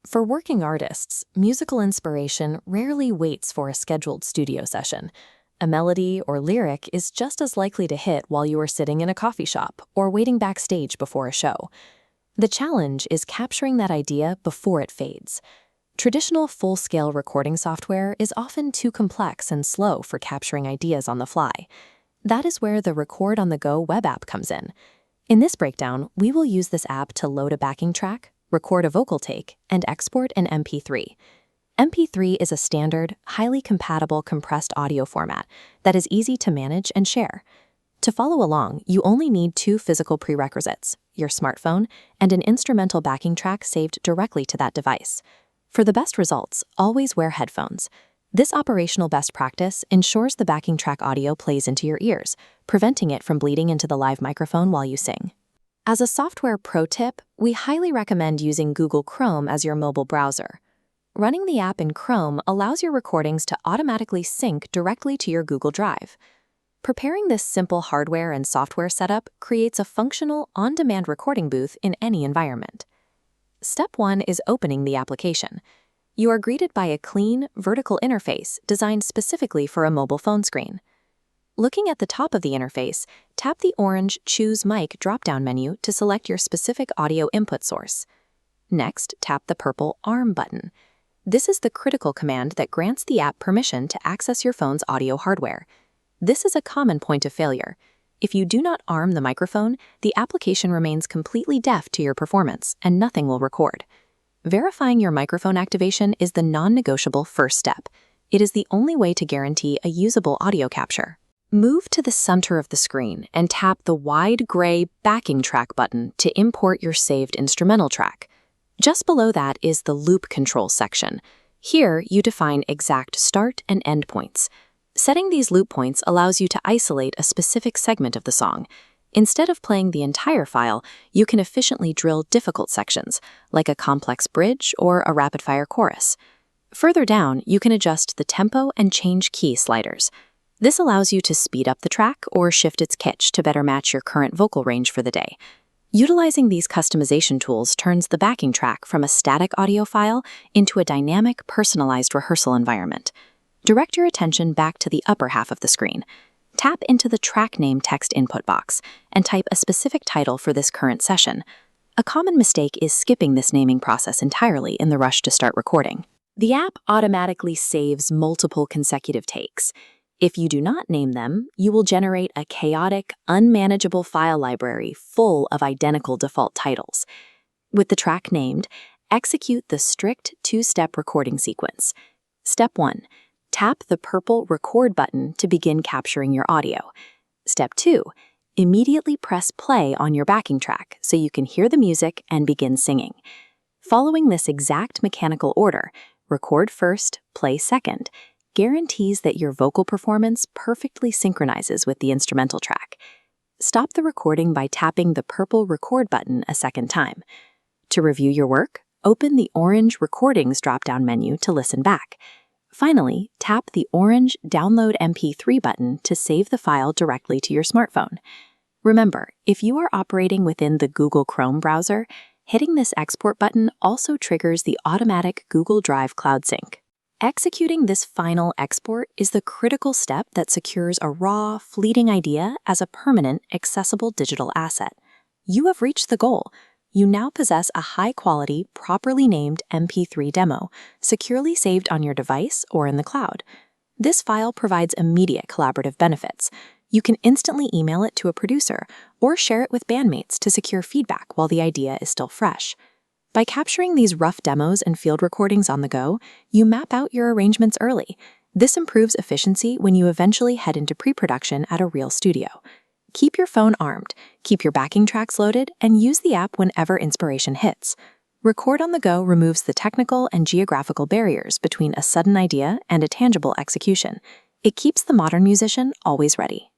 For working artists, musical inspiration rarely waits for a scheduled studio session. A melody or lyric is just as likely to hit while you are sitting in a coffee shop or waiting backstage before a show. The challenge is capturing that idea before it fades. Traditional full-scale recording software is often too complex and slow for capturing ideas on the fly. That is where the Record on the Go web app comes in. In this breakdown, we will use this app to load a backing track, record a vocal take, and export an MP3. MP3 is a standard, highly compatible compressed audio format that is easy to manage and share. To follow along, you only need two physical prerequisites, your smartphone and an instrumental backing track saved directly to that device. For the best results, always wear headphones. This operational best practice ensures the backing track audio plays into your ears, preventing it from bleeding into the live microphone while you sing. As a software pro tip, we highly recommend using Google Chrome as your mobile browser. Running the app in Chrome allows your recordings to automatically sync directly to your Google Drive. Preparing this simple hardware and software setup creates a functional, on-demand recording booth in any environment. Step 1 is opening the application. You are greeted by a clean, vertical interface designed specifically for a mobile phone screen. Looking at the top of the interface, tap the orange Choose Mic drop-down menu to select your specific audio input source. Next, tap the purple Arm button. This is the critical command that grants the app permission to access your phone's audio hardware. This is a common point of failure. If you do not arm the microphone, the application remains completely deaf to your performance and nothing will record. Verifying your microphone activation is the non-negotiable first step. It is the only way to guarantee a usable audio capture. Move to the center of the screen and tap the wide gray backing track button to import your saved instrumental track. Just below that is the loop control section. Here, you define exact start and end points. Setting these loop points allows you to isolate a specific segment of the song. Instead of playing the entire file, you can efficiently drill difficult sections, like a complex bridge or a rapid-fire chorus. Further down, you can adjust the tempo and change key sliders. This allows you to speed up the track or shift its pitch to better match your current vocal range for the day. Utilizing these customization tools turns the backing track from a static audio file into a dynamic, personalized rehearsal environment. Direct your attention back to the upper half of the screen. Tap into the track name text input box and type a specific title for this current session. A common mistake is skipping this naming process entirely in the rush to start recording. The app automatically saves multiple consecutive takes. If you do not name them, you will generate a chaotic, unmanageable file library full of identical default titles. With the track named, execute the strict two-step recording sequence. Step 1. Tap the purple Record button to begin capturing your audio. Step 2. Immediately press play on your backing track so you can hear the music and begin singing. Following this exact mechanical order, record first, play second, guarantees that your vocal performance perfectly synchronizes with the instrumental track. Stop the recording by tapping the purple Record button a second time. To review your work, open the orange Recordings drop-down menu to listen back. Finally, tap the orange Download MP3 button to save the file directly to your smartphone. Remember, if you are operating within the Google Chrome browser, hitting this export button also triggers the automatic Google Drive Cloud Sync. Executing this final export is the critical step that secures a raw, fleeting idea as a permanent, accessible digital asset. You have reached the goal. You now possess a high-quality, properly named MP3 demo, securely saved on your device or in the cloud. This file provides immediate collaborative benefits. You can instantly email it to a producer or share it with bandmates to secure feedback while the idea is still fresh. By capturing these rough demos and field recordings on the go, you map out your arrangements early. This improves efficiency when you eventually head into pre-production at a real studio. Keep your phone armed, keep your backing tracks loaded, and use the app whenever inspiration hits. Record on the Go removes the technical and geographical barriers between a sudden idea and a tangible execution. It keeps the modern musician always ready.